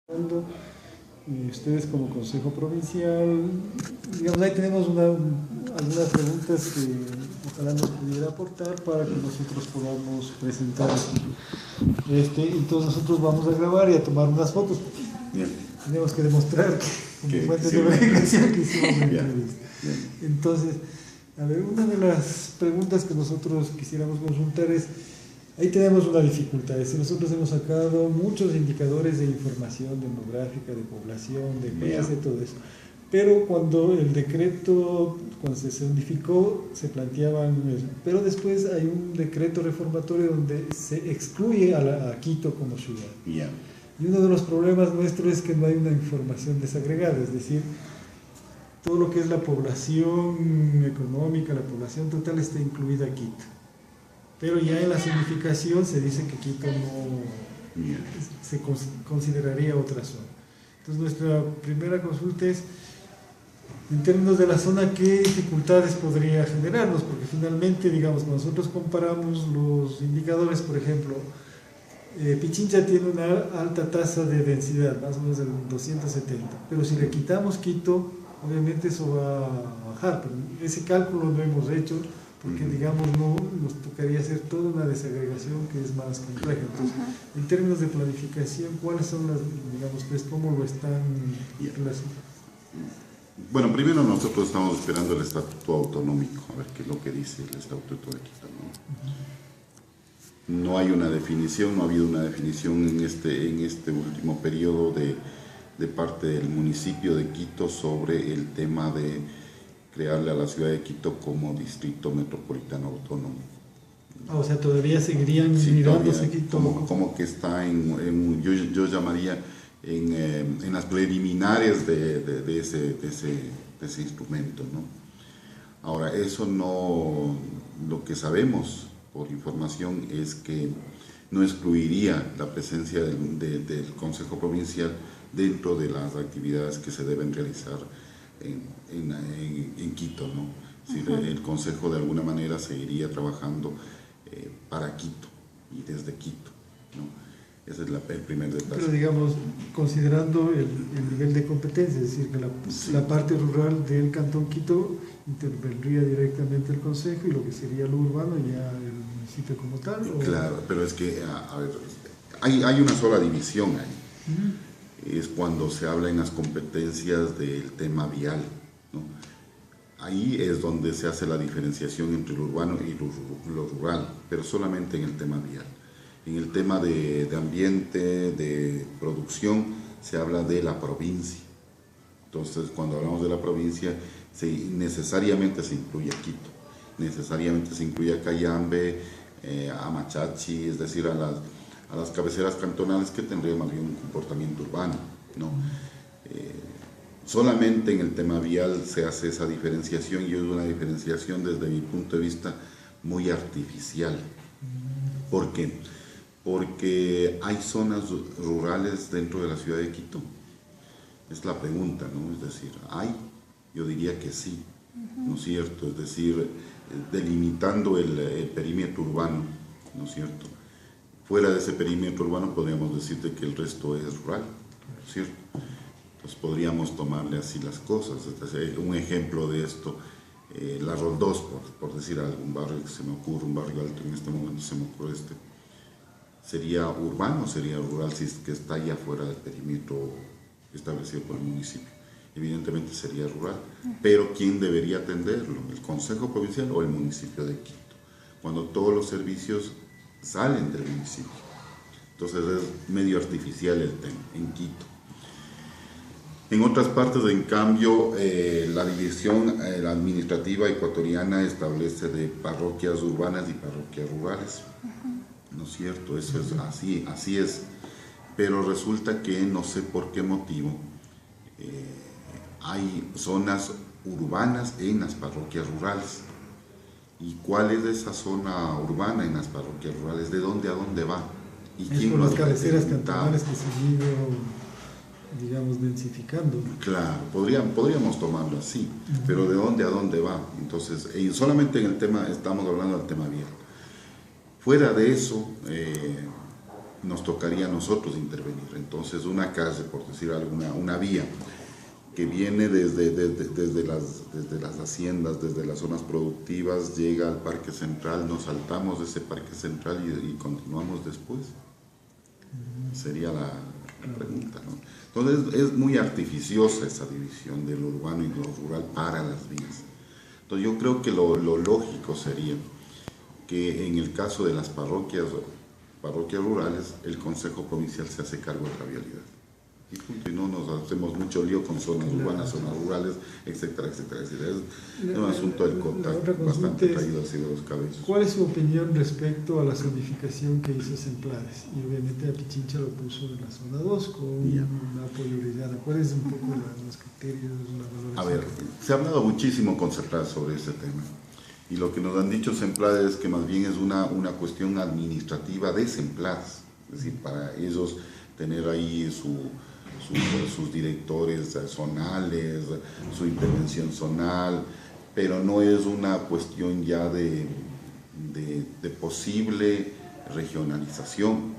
Ustedes como Consejo Provincial, digamos, ahí tenemos algunas preguntas que ojalá nos pudiera aportar para que nosotros podamos presentar. Entonces nosotros vamos a grabar y a tomar unas fotos. Bien. Tenemos que demostrar que como fuente de sí, verificación que hicimos la bien, entrevista. bien. Entonces, a ver, una de las preguntas que nosotros quisiéramos consultar es, ahí tenemos una dificultad, es que nosotros hemos sacado muchos indicadores de información demográfica, de población, de PES, de todo eso. Pero cuando el decreto, cuando se unificó, se planteaban eso. Pero después hay un decreto reformatorio donde se excluye a Quito como ciudad. Yeah. Y uno de los problemas nuestros es que no hay una información desagregada, es decir, todo lo que es la población económica, la población total está incluida Quito. Pero ya en la significación se dice que Quito no se consideraría otra zona. Entonces nuestra primera consulta es, en términos de la zona, ¿qué dificultades podría generarnos? Porque finalmente, digamos, cuando nosotros comparamos los indicadores, por ejemplo, Pichincha tiene una alta tasa de densidad, más o menos del 270, pero si le quitamos Quito, obviamente eso va a bajar, pero ese cálculo lo hemos hecho, porque digamos no nos tocaría hacer toda una desagregación que es más compleja. Entonces, en términos de planificación, ¿cuáles son las, digamos, pues, cómo lo están relacionando? Bueno, primero nosotros estamos esperando el estatuto autonómico, a ver qué es lo que dice el estatuto de Quito, ¿no? No hay una definición, no ha habido una definición en este último periodo de parte del municipio de Quito sobre el tema de crearle a la ciudad de Quito como distrito metropolitano autónomo. O sea, todavía seguirían mirándose Quito como que está yo llamaría en las preliminares de ese instrumento, ¿no? Ahora, eso no, lo que sabemos por información es que no excluiría la presencia del Consejo Provincial dentro de las actividades que se deben realizar en Quito, ¿no? Es decir, el Consejo de alguna manera seguiría trabajando para Quito y desde Quito, ¿no? Ese es el primer detalle. Pero digamos, considerando el nivel de competencia, es decir, que la parte rural del Cantón Quito intervendría directamente el Consejo y lo que sería lo urbano ya el municipio como tal. Claro, pero es que, a ver, hay una sola división ahí. Es cuando se habla en las competencias del tema vial, ¿no? Ahí es donde se hace la diferenciación entre lo urbano y lo rural, pero solamente en el tema vial. En el tema de ambiente, de producción, se habla de la provincia. Entonces, cuando hablamos de la provincia, necesariamente se incluye a Quito, necesariamente se incluye a Cayambe, a Machachi, es decir, a las cabeceras cantonales que tendrían más bien un comportamiento urbano, ¿no? Solamente en el tema vial se hace esa diferenciación y es una diferenciación desde mi punto de vista muy artificial. ¿Por qué? Porque hay zonas rurales dentro de la ciudad de Quito. Es la pregunta, ¿no? Es decir, ¿hay? Yo diría que sí, ¿no es cierto? Es decir, delimitando el perímetro urbano, ¿no es cierto? Fuera de ese perímetro urbano podríamos decirte que el resto es rural, ¿no es cierto? Entonces podríamos tomarle así las cosas. Entonces, un ejemplo de esto, la Roldós, por decir algún barrio que se me ocurre, un barrio alto en este momento se me ocurre ¿sería urbano o sería rural si es que está allá fuera del perímetro establecido por el municipio? Evidentemente sería rural, pero ¿quién debería atenderlo? ¿El Consejo Provincial o el municipio de Quito? Cuando todos los servicios salen del municipio. Entonces es medio artificial el tema en Quito. En otras partes, en cambio, la división la administrativa ecuatoriana establece de parroquias urbanas y parroquias rurales. ¿No es cierto? Eso es así es. Pero resulta que no sé por qué motivo hay zonas urbanas en las parroquias rurales. ¿Y cuál es esa zona urbana en las parroquias rurales? ¿De dónde a dónde va? ¿Y quién las cabeceras cantonales que se han ido, digamos, densificando? Claro, podríamos tomarlo así, pero ¿de dónde a dónde va? Entonces, solamente en el tema, estamos hablando del tema vial. Fuera de eso, nos tocaría a nosotros intervenir. Entonces una calle, por decir alguna, una vía que viene desde las haciendas, desde las zonas productivas, llega al Parque Central, nos saltamos de ese Parque Central y continuamos después. Sería la pregunta, ¿no? Entonces es muy artificiosa esa división de lo urbano y lo rural para las vías. Entonces yo creo que lo lógico sería que en el caso de las parroquias rurales, el Consejo Provincial se hace cargo de la vialidad. Y punto, y no nos hacemos mucho lío con zonas urbanas, zonas rurales, etcétera, etcétera, etcétera. Es un asunto del COTA bastante traído así de los cabellos. ¿Cuál es su opinión respecto a la zonificación que hizo Semplades? Y obviamente a Pichincha lo puso en la zona 2 con un apoyo orellana. ¿Cuáles un poco los criterios, la valoración? A ver, se ha hablado muchísimo con Semplades sobre este tema. Y lo que nos han dicho Semplades es que más bien es una cuestión administrativa de Semplades. Es decir, para ellos tener ahí sus directores zonales, su intervención zonal, pero no es una cuestión ya de posible regionalización,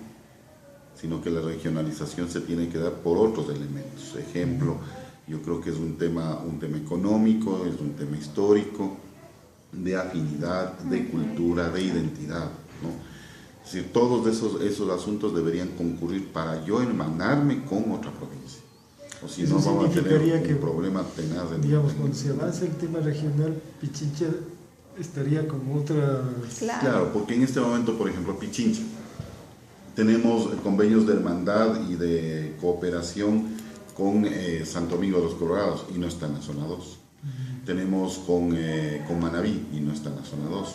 sino que la regionalización se tiene que dar por otros elementos. Ejemplo, yo creo que es un tema económico, es un tema histórico, de afinidad, de cultura, de identidad, ¿no? Es decir, todos esos asuntos deberían concurrir para yo hermanarme con otra provincia. O si no, vamos a tener un problema tenaz. Digamos, cuando se avanza el tema regional, Pichincha estaría como otra... Claro, porque en este momento, por ejemplo, Pichincha, tenemos convenios de hermandad y de cooperación con Santo Domingo de los Colorados y no está en la zona 2. Tenemos con Manabí y no está en la zona 2,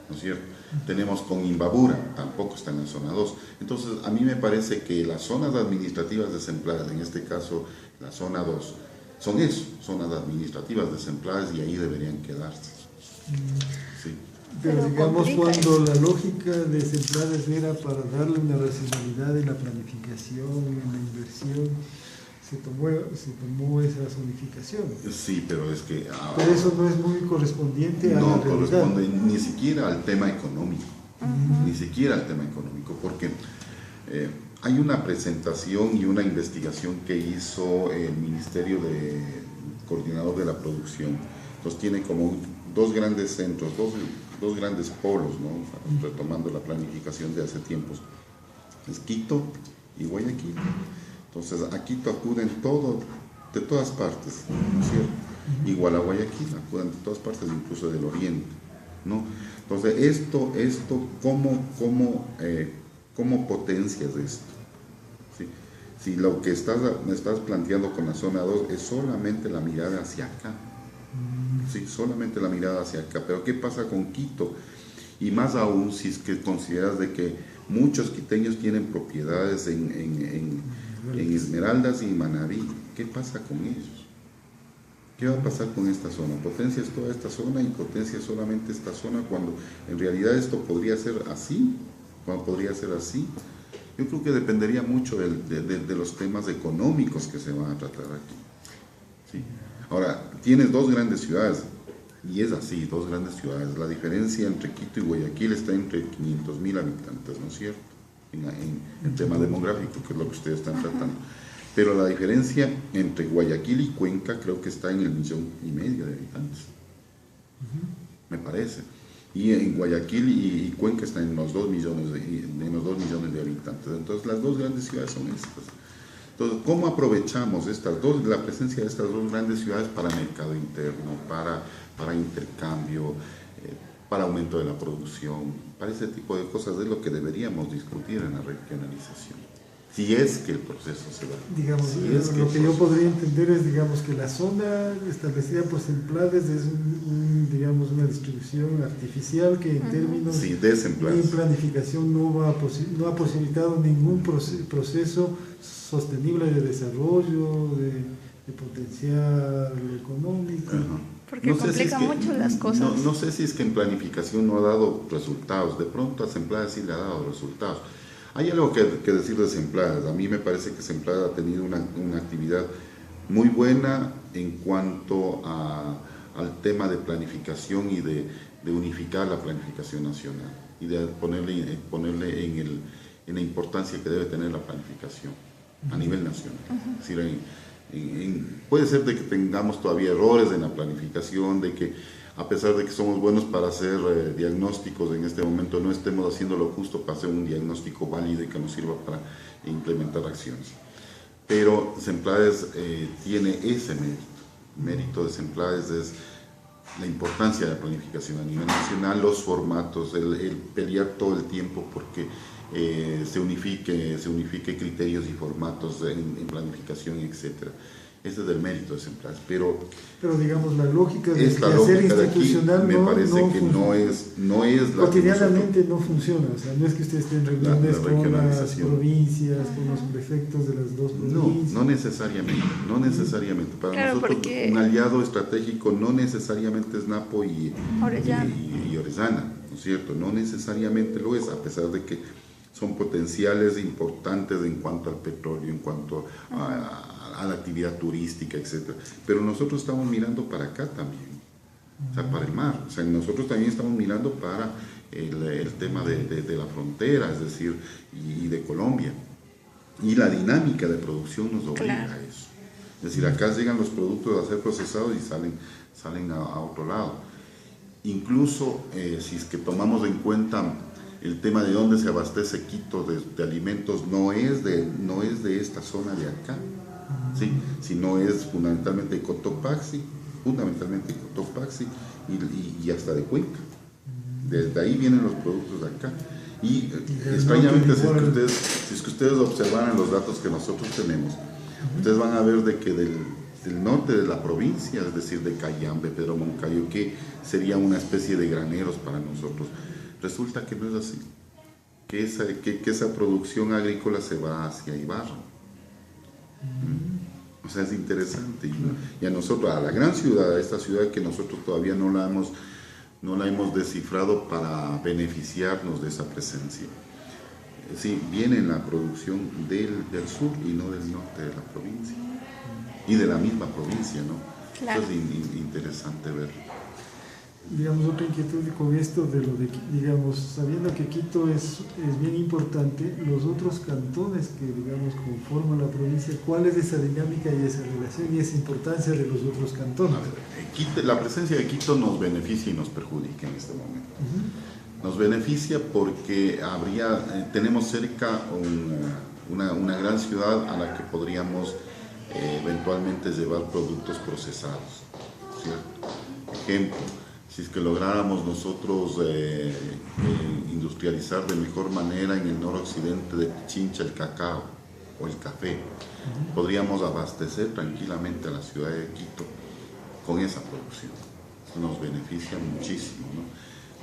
¿no es cierto? Tenemos con Imbabura, tampoco está en la zona 2. Entonces, a mí me parece que las zonas administrativas de Semplades, en este caso la zona 2, son eso, zonas administrativas de Semplades y ahí deberían quedarse. Sí. Pero digamos, cuando la lógica de Semplades era para darle una racionalidad en la planificación, en la inversión, se tomó esa zonificación. Sí, pero es que... pero eso no es muy correspondiente a la realidad. No corresponde ni siquiera al tema económico, ni siquiera al tema económico, porque hay una presentación y una investigación que hizo el Ministerio Coordinador de la Producción. Entonces tiene como dos grandes centros, dos grandes polos, ¿no? Retomando la planificación de hace tiempos. Es Quito y Guayaquil. Entonces, a Quito acuden de todas partes, ¿no es cierto? Igual a Guayaquil, acuden de todas partes, incluso del oriente, ¿no? Entonces, ¿cómo potencias esto? ¿Sí? Si lo que me estás planteando con la zona 2 es solamente la mirada hacia acá, ¿sí? Solamente la mirada hacia acá, pero ¿qué pasa con Quito? Y más aún si es que consideras de que muchos quiteños tienen propiedades en Esmeraldas y Manabí. ¿Qué pasa con ellos? ¿Qué va a pasar con esta zona? ¿Potencias toda esta zona y potencias solamente esta zona cuando en realidad esto podría ser así? ¿Cuándo podría ser así? Yo creo que dependería mucho de los temas económicos que se van a tratar aquí. ¿Sí? Ahora, tienes dos grandes ciudades, y es así, dos grandes ciudades. La diferencia entre Quito y Guayaquil está entre 500,000 habitantes, ¿no es cierto? En tema demográfico, que es lo que ustedes están tratando. Pero la diferencia entre Guayaquil y Cuenca creo que está en el 1,5 millones de habitantes, me parece. Y en Guayaquil y Cuenca están en los 2 millones de habitantes. Entonces las dos grandes ciudades son estas. Entonces, ¿cómo aprovechamos la presencia de estas dos grandes ciudades para mercado interno, para intercambio, para aumento de la producción, para ese tipo de cosas? Es lo que deberíamos discutir en la regionalización, si es que el proceso se da. Digamos, lo que yo podría entender es, digamos, que la zona establecida por Semplades es digamos, una distribución artificial que en términos de planificación no ha posibilitado ningún proceso sostenible de desarrollo, de potencial económico. Porque no complica mucho las cosas. No sé si es que en planificación no ha dado resultados. De pronto a Semplades sí le ha dado resultados. Hay algo que decir de Semplades. A mí me parece que Semplades ha tenido una actividad muy buena en cuanto al tema de planificación y de unificar la planificación nacional y de ponerle en la importancia que debe tener la planificación a nivel nacional. Es decir, puede ser de que tengamos todavía errores en la planificación, de que a pesar de que somos buenos para hacer diagnósticos, en este momento no estemos haciendo lo justo para hacer un diagnóstico válido y que nos sirva para implementar acciones. Pero Semplades tiene ese mérito de Semplades es la importancia de la planificación a nivel nacional, los formatos, el pelear todo el tiempo porque se unifique criterios y formatos en planificación, etc. Ese es el mérito de Semplades. Pero digamos, la lógica de esta hacer lógica institucional de aquí me parece que no es la cotidianamente no funciona. O sea, no es que ustedes estén en reuniones con las provincias, con los prefectos de las dos provincias. No necesariamente. Para claro, nosotros un aliado estratégico no necesariamente es Napo y Orellana, ¿no es cierto? No necesariamente lo es, a pesar de que son potenciales importantes en cuanto al petróleo, en cuanto a la actividad turística, etc. Pero nosotros estamos mirando para acá también, o sea, para el mar. O sea, nosotros también estamos mirando para el tema de la frontera, es decir, y de Colombia. Y la dinámica de producción nos obliga a eso. Es decir, acá llegan los productos a ser procesados y salen a otro lado. Incluso si es que tomamos en cuenta el tema de dónde se abastece Quito de alimentos, no es de esta zona de acá, ¿sí? Sino es fundamentalmente Cotopaxi y hasta de Cuenca. Desde ahí vienen los productos de acá. Y extrañamente, si es que ustedes observaran los datos que nosotros tenemos, ustedes van a ver de que del norte de la provincia, es decir, de Cayambe, Pedro Moncayo, que sería una especie de graneros para nosotros, resulta que no es así, que esa producción agrícola se va hacia Ibarra. O sea, es interesante. Y a nosotros, a la gran ciudad, a esta ciudad que nosotros todavía no la hemos descifrado para beneficiarnos de esa presencia. Sí, viene la producción del sur y no del norte de la provincia. Y de la misma provincia, ¿no? Claro. Eso es interesante verlo. Digamos, otra inquietud con esto de lo de, digamos, sabiendo que Quito es bien importante, los otros cantones que, digamos, conforman la provincia, ¿cuál es esa dinámica y esa relación y esa importancia de los otros cantones? La presencia de Quito nos beneficia y nos perjudica en este momento. Nos beneficia porque tenemos cerca una gran ciudad a la que podríamos eventualmente llevar productos procesados, ¿cierto? Ejemplo, si es que lográramos nosotros industrializar de mejor manera en el noroccidente de Pichincha el cacao o el café, podríamos abastecer tranquilamente a la ciudad de Quito con esa producción. Eso nos beneficia muchísimo,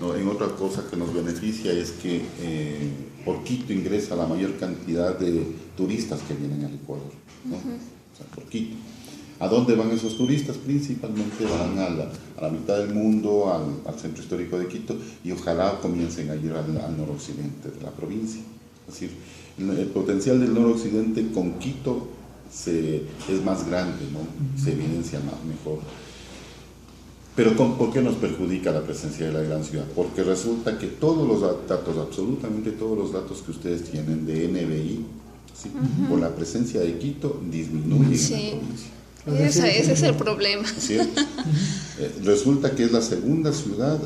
¿no? En otra cosa que nos beneficia es que por Quito ingresa la mayor cantidad de turistas que vienen al Ecuador, ¿no? O sea, por Quito. ¿A dónde van esos turistas? Principalmente van a la mitad del mundo, al centro histórico de Quito, y ojalá comiencen a ir al noroccidente de la provincia. Es decir, el potencial del noroccidente con Quito es más grande, ¿no? Se evidencia mejor. Pero ¿por qué nos perjudica la presencia de la gran ciudad? Porque resulta que todos los datos, absolutamente todos los datos que ustedes tienen de NBI, ¿sí? Por la presencia de Quito, disminuyen en la provincia. Ese es el problema. ¿Cierto? Resulta que es la segunda ciudad,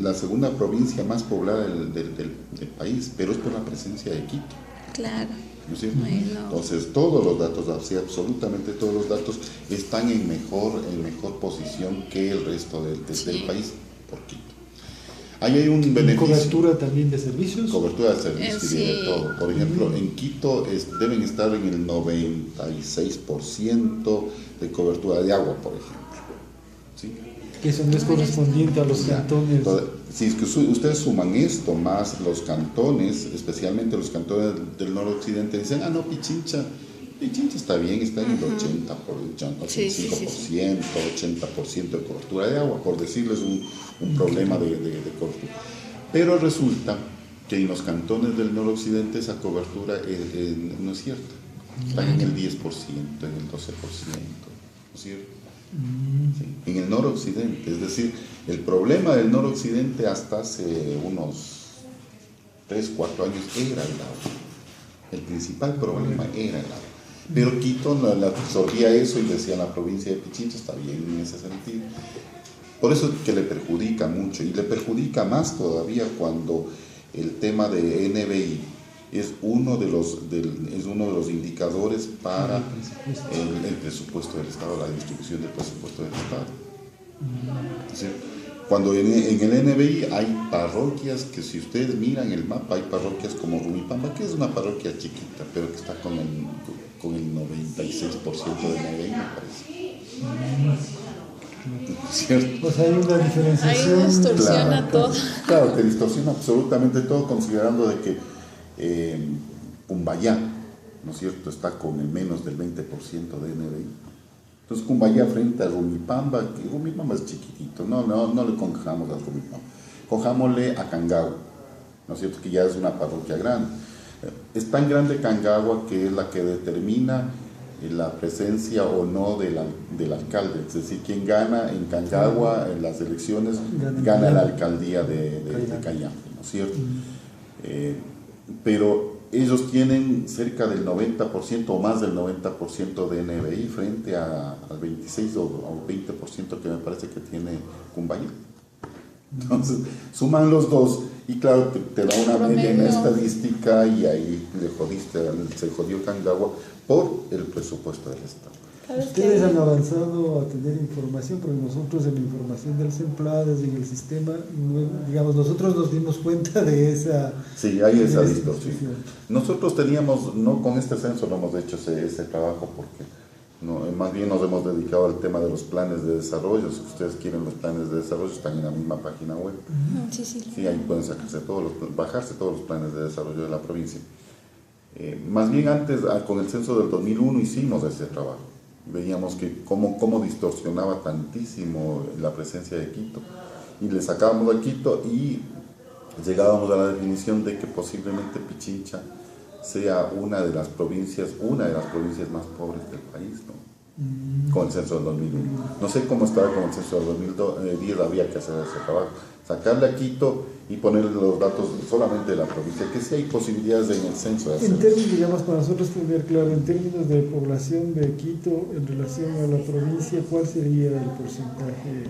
la segunda provincia más poblada del país, pero es por la presencia de Quito. Claro. ¿No es cierto? Bueno. Entonces todos los datos, así, absolutamente todos los datos están en mejor posición que el resto del país por Quito. Ahí hay un beneficio. ¿Cobertura también de servicios? Cobertura de servicios y de todo. Por ejemplo, en Quito deben estar en el 96% de cobertura de agua, por ejemplo. ¿Sí? Que eso no es correspondiente a los cantones. Entonces, si es que ustedes suman esto más los cantones, especialmente los cantones del noroccidente, dicen, no, Pichincha está bien, está en el 80%, 85%, 80% de cobertura de agua, por decirles un problema de cobertura. Pero resulta que en los cantones del noroccidente esa cobertura no es cierta. Están en el 10%, en el 12%, ¿no es cierto? Sí, en el noroccidente. Es decir, el problema del noroccidente hasta hace unos 3-4 años era el agua. El principal problema era el agua. Pero Quito la absorbía eso y decía la provincia de Pichincha está bien en ese sentido. Por eso es que le perjudica mucho y le perjudica más todavía cuando el tema de NBI es uno de los indicadores para el presupuesto del Estado, la distribución del presupuesto del Estado. ¿Sí? Cuando en el NBI hay parroquias que, si ustedes miran el mapa, hay parroquias como Rumipamba, que es una parroquia chiquita, pero que está con el 96% de NBI, me parece. ¿Cierto? Pues hay una diferenciación. Ahí distorsiona todo. Claro, te distorsiona absolutamente todo, considerando de que Cumbayá, ¿no es cierto?, está con el menos del 20% de NBI. Entonces Cumbayá frente a Rumipamba, que Rumipamba es chiquitito, no le cojamos a Rumipamba, cojámosle a Cangagua, ¿no es cierto?, que ya es una parroquia grande. Es tan grande Cangagua que es la que determina la presencia o no del alcalde, es decir, quien gana en Cangagua en las elecciones gana la alcaldía de Cayambe, ¿no es cierto? Pero ellos tienen cerca del 90% o más del 90% de NBI frente al 26 o 20% que me parece que tiene Cumbayá. Entonces, suman los dos y claro, te da una media en la estadística y ahí se jodió Cangagua por el presupuesto del Estado. Ustedes han avanzado a tener información, porque nosotros en la información del CEMPLADES, en el sistema, digamos, nosotros nos dimos cuenta de esa... Sí, hay esa distorsión. Nosotros teníamos, no con este censo no hemos hecho ese trabajo porque más bien nos hemos dedicado al tema de los planes de desarrollo. Si ustedes quieren los planes de desarrollo, están en la misma página web. Sí, ahí pueden bajarse todos los planes de desarrollo de la provincia. Más bien antes, con el censo del 2001 hicimos ese trabajo. Veíamos que cómo distorsionaba tantísimo la presencia de Quito. Y le sacábamos a Quito y llegábamos a la definición de que posiblemente Pichincha sea una de las provincias más pobres del país, ¿no? Con el censo del 2001. No sé cómo estaba con el censo del 2010, había que hacer ese trabajo. Sacarle a Quito y ponerle los datos solamente de la provincia, que sí hay posibilidades en el censo de hacerlo. En términos, digamos, para nosotros tener claro, en términos de población de Quito en relación a la provincia, ¿cuál sería el porcentaje?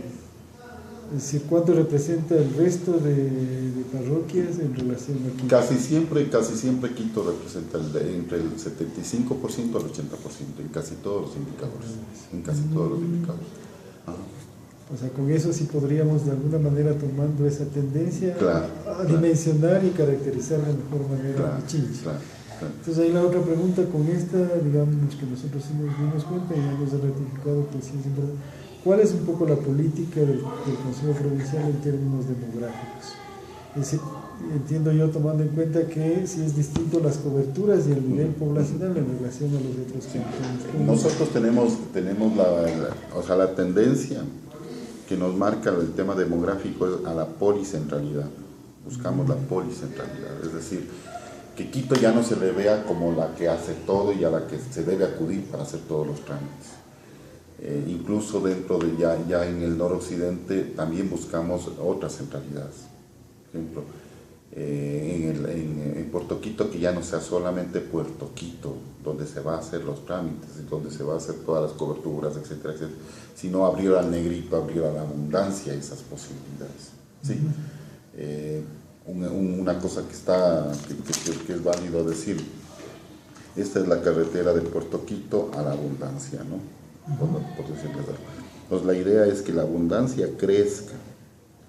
Es decir, ¿cuánto representa el resto de parroquias en relación a Quito? Casi siempre Quito representa entre el 75% al 80% en casi todos los indicadores. Ajá. O sea, con eso sí podríamos de alguna manera, tomando esa tendencia, a dimensionar y caracterizar de mejor manera a Pichincha. Entonces ahí la otra pregunta con esta, digamos que nosotros sí nos dimos cuenta y hemos ratificado que sí es importante. ¿Cuál es un poco la política del Consejo Provincial en términos demográficos? Es decir, entiendo yo, tomando en cuenta que sí es distinto las coberturas y el nivel poblacional en relación a los otros cantones. Nosotros tenemos la tendencia que nos marca el tema demográfico es a la policentralidad. Buscamos la policentralidad, es decir, que Quito ya no se le vea como la que hace todo y a la que se debe acudir para hacer todos los trámites. Incluso dentro de ya en el noroccidente también buscamos otras centralidades. Por ejemplo, en Puerto Quito, que ya no sea solamente Puerto Quito, donde se va a hacer los trámites, donde se va a hacer todas las coberturas, etcétera, etcétera, sino abrir al Negrito, abrir a la Abundancia esas posibilidades. ¿Sí? Una cosa que es válido decir, esta es la carretera de Puerto Quito a la Abundancia, ¿no? Por decirles algo. Entonces la idea es que la Abundancia crezca,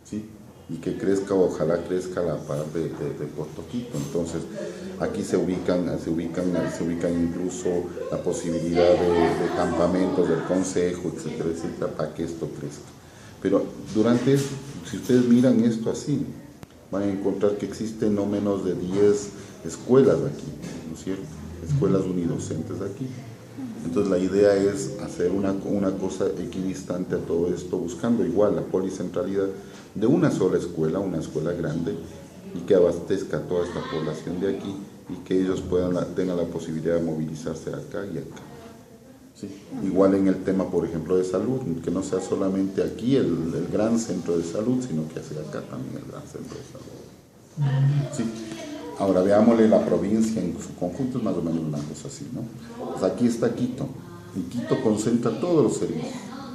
¿sí? Y que crezca, ojalá crezca la par de Puerto Quito. Entonces aquí se ubican incluso la posibilidad de campamentos del consejo, etcétera, etcétera, para que esto crezca. Pero si ustedes miran esto así, van a encontrar que existen no menos de 10 escuelas aquí, ¿no es cierto? Escuelas unidocentes aquí. Entonces la idea es hacer una cosa equidistante a todo esto, buscando igual la policentralidad de una sola escuela, una escuela grande, y que abastezca a toda esta población de aquí y que ellos tengan la posibilidad de movilizarse acá y acá. ¿Sí? Igual en el tema, por ejemplo, de salud, que no sea solamente aquí el gran centro de salud, sino que sea acá también el gran centro de salud. ¿Sí? Ahora veámosle la provincia en su conjunto, es más o menos una cosa así, ¿no? Pues aquí está Quito, y Quito concentra todos los servicios,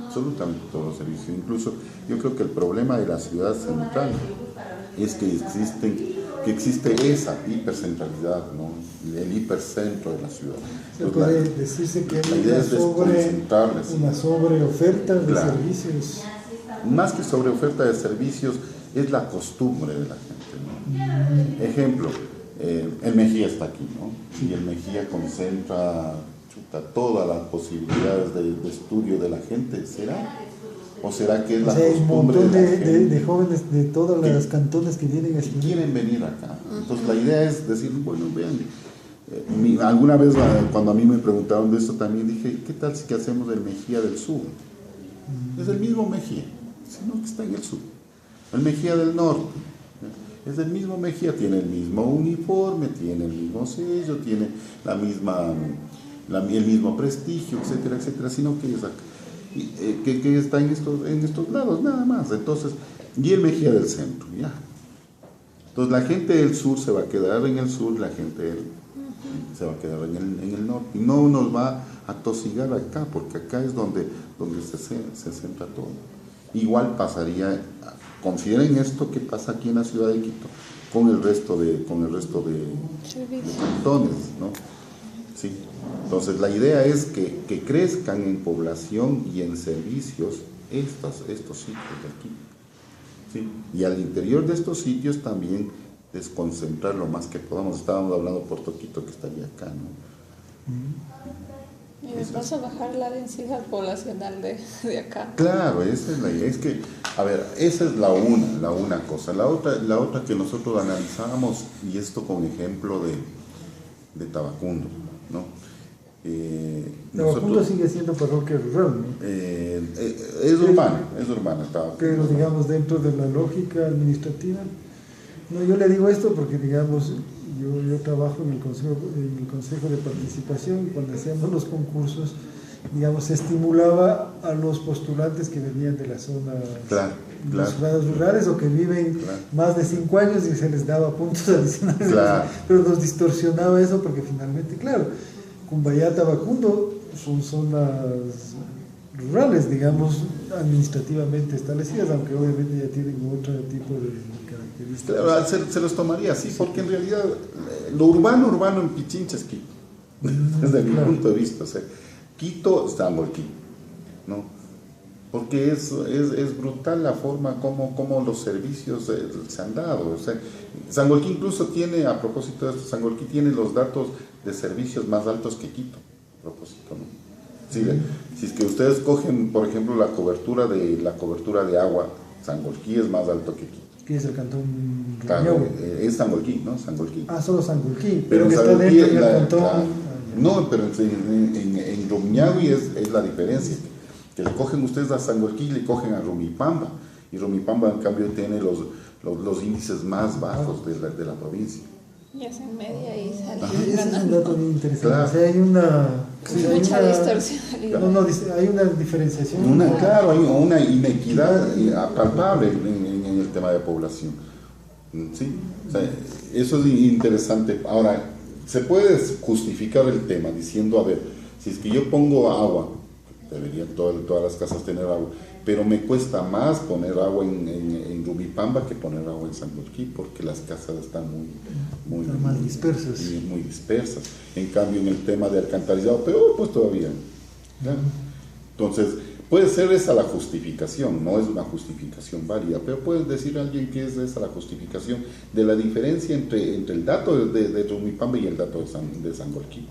absolutamente todos los servicios. Incluso yo creo que el problema de la ciudad central es que existe esa hipercentralidad, ¿no? El hipercentro de la ciudad. Se puede decirse que la idea es desconcentrarles. una sobreoferta de Claro. servicios. Más que sobreoferta de servicios, es la costumbre de la gente, ¿no? Ejemplo, el Mejía está aquí, ¿no? Y el Mejía concentra todas las posibilidades de estudio de la gente. ¿Será? ¿O será que es la Hay un costumbre montón de la gente? de jóvenes de todas que- las cantones que vienen a que estudiar. quieren venir acá? Entonces la idea es decir, bueno, vean, alguna vez cuando a mí me preguntaron de esto también dije, ¿qué tal si que hacemos el Mejía del Sur? Es el mismo Mejía, sino que está en el sur. El Mejía del Norte es el mismo Mejía, tiene el mismo uniforme, tiene el mismo sello, tiene el mismo prestigio, etcétera, etcétera, sino que es acá. Que está en estos lados, nada más. Entonces, y el Mejía del centro, ya. Entonces la gente del sur se va a quedar en el sur, la gente se va a quedar en el norte. Y no nos va a tosigar acá, porque acá es donde se centra todo. Igual pasaría, consideren esto que pasa aquí en la ciudad de Quito, con el resto de cantones, ¿no? Sí. Entonces la idea es que crezcan en población y en servicios estos sitios de aquí. ¿Sí? Y al interior de estos sitios también desconcentrar lo más que podamos. Estábamos hablando por Toquito que estaría acá, ¿no? Y de paso bajar la densidad poblacional de acá. Claro, esa es la idea. Es que, a ver, esa es la una cosa. La otra que nosotros analizábamos, y esto con ejemplo de Tabacundo, ¿no? Tabacundo sigue siendo parroquia rural, ¿no? Es urbana Tabacundo. Pero digamos dentro de la lógica administrativa, no, yo le digo esto porque digamos yo trabajo en el consejo de participación y cuando hacíamos los concursos, digamos, se estimulaba a los postulantes que venían de las zonas, las ciudades rurales o que viven más de 5 años y se les daba puntos adicionales, pero nos distorsionaba eso porque finalmente, claro, Cumbayá, Tabacundo son zonas rurales, digamos, administrativamente establecidas, aunque obviamente ya tienen otro tipo de características. Claro, se los tomaría así, porque en realidad lo urbano en Pichincha es Quito, desde mi punto de vista. O sea, Quito está en Sangolquí, ¿no? Porque es brutal la forma como los servicios se han dado. O sea, Sangolquí incluso tiene, a propósito de esto, Sangolquí tiene los datos de servicios más altos que Quito, a propósito, ¿no? Sí, si es que ustedes cogen, por ejemplo, la cobertura de agua, Sangolquí es más alto que Quito. ¿Qué es el cantón? Claro, es Sangolquí, ¿no? Sangolquí. Ah, solo Sangolquí, pero que está dentro del cantón. No, pero en Rumiñahui es la diferencia. Que le cogen ustedes a Sangolquí y le cogen a Rumipamba. Y Rumipamba, en cambio, tiene los índices más bajos de la provincia. Y hacen media y salen Ese es un dato muy interesante. Claro. O sea, hay una... mucha distorsionalidad. No, hay una diferenciación. Hay una inequidad palpable en el tema de población. ¿Sí? O sea, eso es interesante. Ahora, se puede justificar el tema diciendo, a ver, si es que yo pongo agua, deberían todas las casas tener agua, pero me cuesta más poner agua en Rumipamba que poner agua en Sangolquí, porque las casas están muy más dispersas. Muy dispersas. En cambio, en el tema de alcantarillado, peor, pues todavía. ¿Ya? Entonces, puede ser esa la justificación, no es una justificación válida, pero puede decir alguien que es esa la justificación de la diferencia entre el dato de Rumipamba y el dato de Sangolquí,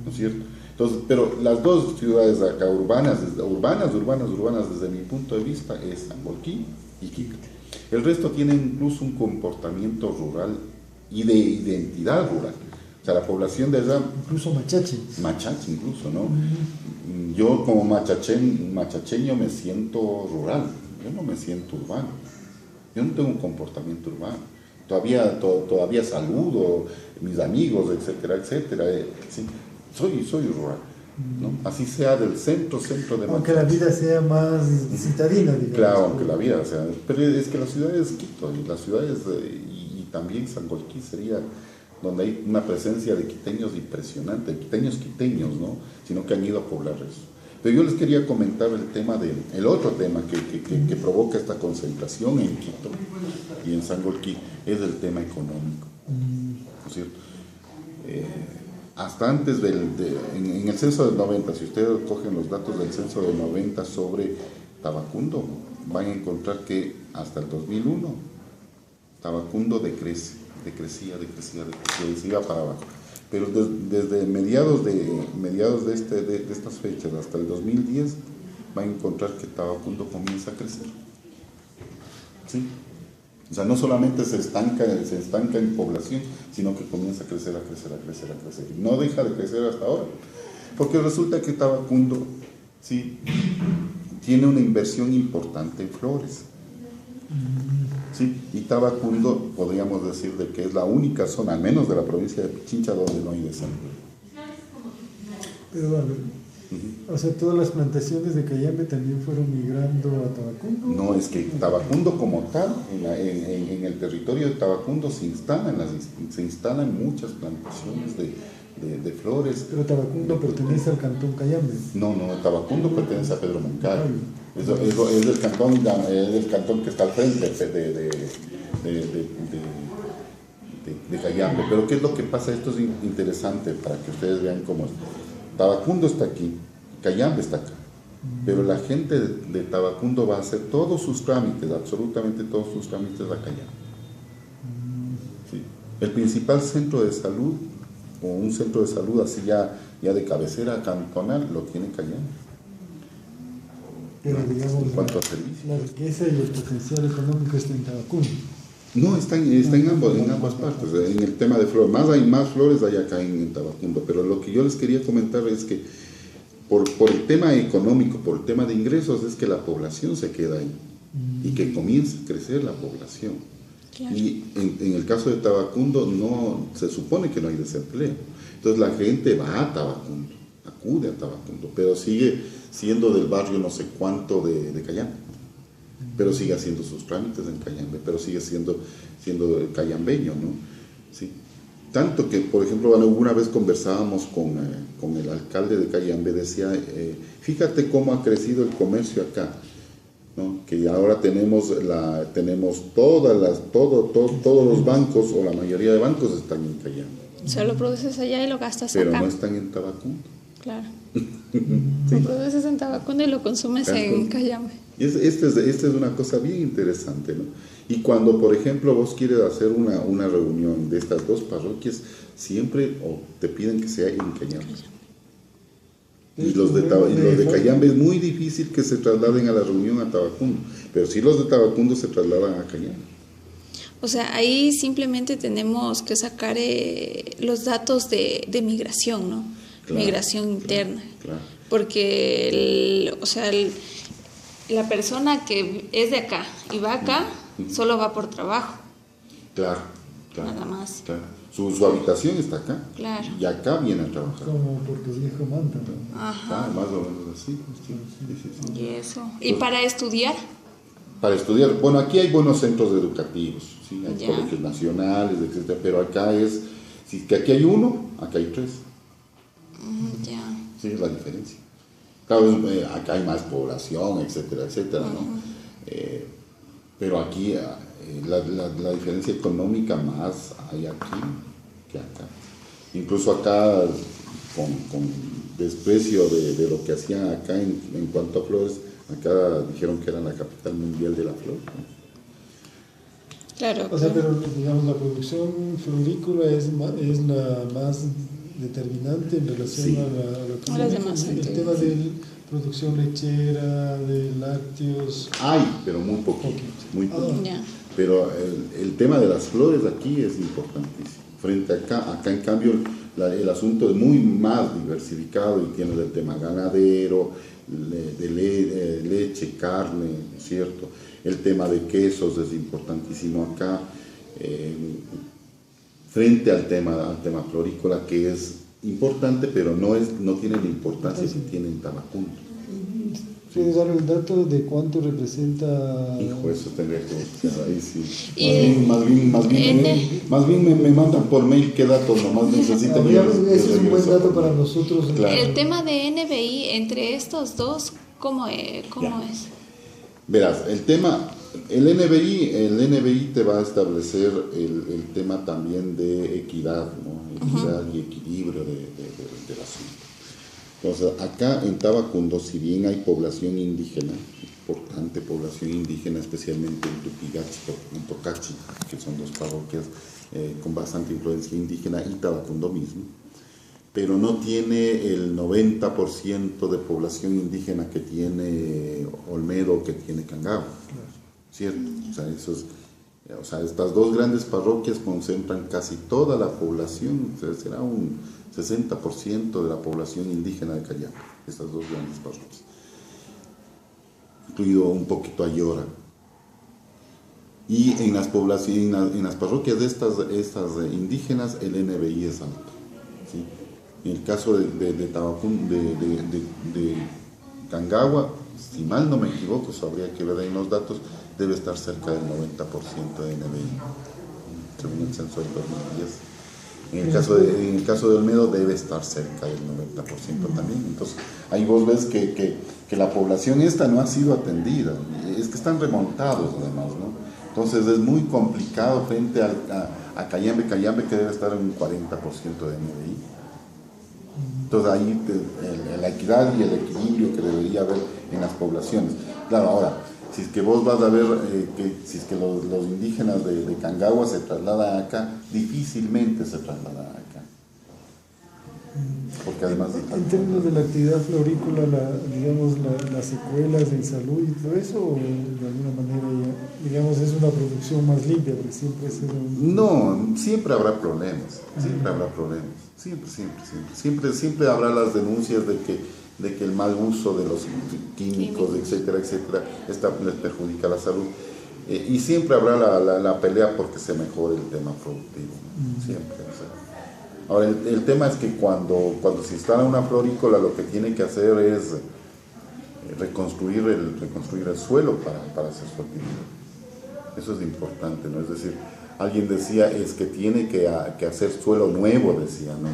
¿no es cierto? Entonces, pero las dos ciudades acá urbanas desde mi punto de vista es Sangolquí y Quito. El resto tiene incluso un comportamiento rural y de identidad rural. O sea, la población de allá... Incluso Machache, incluso, ¿no? Yo como machacheño me siento rural, yo no me siento urbano. Yo no tengo un comportamiento urbano. Todavía saludo a mis amigos, etcétera, etcétera. Sí. Soy rural, ¿no? Así sea del centro de aunque la vida sea más citadina, digamos. Claro, aunque la vida sea... Pero es que las ciudades Quito y las ciudades y también Sangolquí sería donde hay una presencia de quiteños impresionante, quiteños, ¿no? Sino que han ido a poblar eso. Pero yo les quería comentar el otro tema que provoca esta concentración en Quito y en Sangolquí, es el tema económico, ¿no es cierto? Hasta antes en el censo del 90, si ustedes cogen los datos del censo del 90 sobre Tabacundo, van a encontrar que hasta el 2001 Tabacundo decrecía, y se iba para abajo. Pero desde mediados de estas fechas hasta el 2010 van a encontrar que Tabacundo comienza a crecer. ¿Sí? O sea, no solamente se estanca en población, sino que comienza a crecer. Y no deja de crecer hasta ahora. Porque resulta que Tabacundo, sí, tiene una inversión importante en flores. Sí, y Tabacundo, podríamos decir de que es la única zona, al menos de la provincia de Pichincha, donde no hay desempleo. Pero a ver, o sea, todas las plantaciones de cayambe también fueron migrando a Tabacundo. No, es que Tabacundo como tal, en el territorio de Tabacundo se instalan muchas plantaciones de flores. Pero Tabacundo pertenece al cantón Cayambe. No, Tabacundo pertenece a Pedro Moncayo. Es del cantón que está al frente de Cayambe. Pero ¿qué es lo que pasa? Esto es interesante para que ustedes vean cómo es. Tabacundo está aquí, Cayambe está acá. Pero la gente de Tabacundo va a hacer todos sus trámites, absolutamente todos sus trámites a Cayambe. Sí. El principal centro de salud, o un centro de salud así ya de cabecera cantonal, lo tiene Cayambe. Pero digamos, en cuanto a servicios. la riqueza y el potencial económico está en Tabacundo. No, está en ambas partes. En el tema de flores, hay más flores hay acá en Tabacundo. Pero lo que yo les quería comentar es que por el tema económico, por el tema de ingresos, es que la población se queda ahí y que comienza a crecer la población. Claro. Y en el caso de Tabacundo no se supone que no hay desempleo. Entonces la gente va a Tabacundo, acude a Tabacundo, pero sigue siendo del barrio no sé cuánto de Cayambe, pero sigue haciendo sus trámites en Cayambe, pero sigue siendo cayambeño, ¿no? Sí. Tanto que, por ejemplo, una vez conversábamos con el alcalde de Cayambe, decía, fíjate cómo ha crecido el comercio acá, ¿no? Que ahora tenemos todos los bancos, o la mayoría de bancos están en Cayambe. Solo produces allá y lo gastas pero acá. Pero no están en Tabacundo. Claro. Sí. Lo produces en Tabacundo y lo consumes en Cayambe. Esta es una cosa bien interesante, ¿no? Y cuando, por ejemplo, vos quieres hacer una reunión de estas dos parroquias, siempre te piden que sea en Cayambe. Y los de Cayambe es muy difícil que se trasladen a la reunión a Tabacundo, pero sí los de Tabacundo se trasladan a Cayambe. O sea, ahí simplemente tenemos que sacar los datos de migración, ¿no? Claro, migración interna. Claro. Porque, la persona que es de acá y va acá, solo va por trabajo. Claro. Nada más. Claro. Su habitación está acá. Claro. Y acá viene a trabajar. Como Puerto Viejo Manta. Ajá. Más o menos así. Sí. Y eso. ¿Y para estudiar? Para estudiar, bueno, aquí hay buenos centros educativos, ¿sí? Hay colegios nacionales, etcétera, pero acá que aquí hay uno, acá hay tres. Ya. Sí, es la diferencia. Claro, acá hay más población, etcétera, ¿no? Pero aquí la diferencia económica más hay aquí que acá. Incluso acá, con desprecio de lo que hacían acá en cuanto a flores, acá dijeron que era la capital mundial de la flor, ¿no? Claro. O sea, pero digamos, la producción florícola es la más determinante en relación a lo que el tema de producción lechera, de lácteos. Hay, pero muy poquito. Ya. Pero el tema de las flores aquí es importantísimo. Frente a acá en cambio el asunto es muy más diversificado y tiene el tema ganadero, de leche, carne, ¿cierto? El tema de quesos es importantísimo acá, frente al tema florícola, que es importante, pero no tiene la importancia que tiene en Tabacundo. ¿Puedes dar el dato de cuánto representa? Hijo, eso tendría que buscar ahí, sí. Y Más bien me mandan por mail qué datos nomás necesitan. Ese es un buen dato para nosotros. Claro. el tema de NBI entre estos dos, ¿cómo es? Verás, el NBI te va a establecer el tema también de equidad, ¿no? Equidad y equilibrio del asunto. Entonces, acá en Tabacundo, si bien hay población indígena, importante población indígena, especialmente en Tupigachi y en Tocachi, que son dos parroquias con bastante influencia indígena, y Tabacundo mismo, pero no tiene el 90% de población indígena que tiene Olmedo o que tiene Cangaba, ¿cierto? O sea, estas dos grandes parroquias concentran casi toda la población, o sea, será un 60% de la población indígena de Cayambe, estas dos grandes parroquias, incluido un poquito Ayora. Y en las parroquias de estas indígenas, el NBI es alto, ¿sí? En el caso de Tabacundo, de Cangagua, si mal no me equivoco, eso habría que ver en los datos, debe estar cerca del 90% de NBI, según el censo del 2010. En el caso de Olmedo debe estar cerca del 90% también. Entonces, ahí vos ves que la población esta no ha sido atendida, es que están remontados además, ¿no? Entonces es muy complicado frente a Cayambe que debe estar en un 40% de NBI. Entonces ahí la equidad y el equilibrio que debería haber en las poblaciones. Claro, ahora, si es que vos vas a ver si es que los indígenas de Cangagua se trasladan acá, difícilmente se trasladan acá. Porque además... En términos de la actividad florícola, las secuelas en salud y todo eso, de alguna manera ya, digamos, es una producción más limpia, porque siempre es No, siempre habrá problemas, siempre habrá las denuncias de que el mal uso de los químicos, etcétera, les perjudica la salud. Y siempre habrá la pelea porque se mejore el tema productivo, ¿no? Siempre. O sea. Ahora, el tema es que cuando se instala una florícola, lo que tiene que hacer es reconstruir el suelo para hacer su actividad. Eso es importante, ¿no? Es decir, alguien decía, es que tiene que hacer suelo nuevo, decía, ¿no?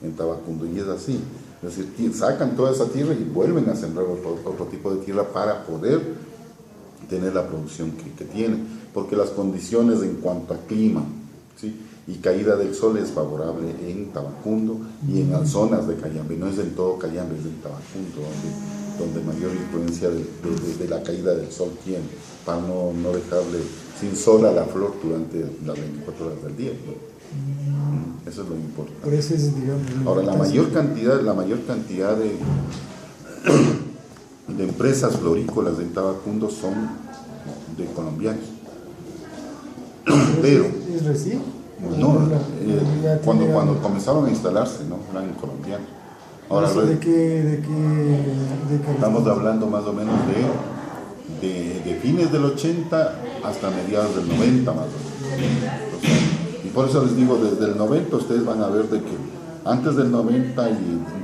En Tabacundo, y es así. Es decir, sacan toda esa tierra y vuelven a sembrar otro tipo de tierra para poder tener la producción que tienen, porque las condiciones en cuanto a clima, ¿sí? Y caída del sol es favorable en Tabacundo y en las zonas de Cayambe, no es en todo Cayambe, es en Tabacundo donde mayor influencia de la caída del sol tiene, para no dejarle sin sol a la flor durante las 24 horas del día, ¿no? Eso es lo importante. Por eso es, digamos, ahora, la mayor cantidad de empresas florícolas en Tabacundo son de colombianos. Pero ¿es recién? no, cuando comenzaron a instalarse, ¿no? Eran colombianos. Ahora, ¿de qué estamos hablando más o menos de fines del 80 hasta mediados del 90 más o menos. O sea, y por eso les digo, desde el 90 ustedes van a ver de que antes del 90 y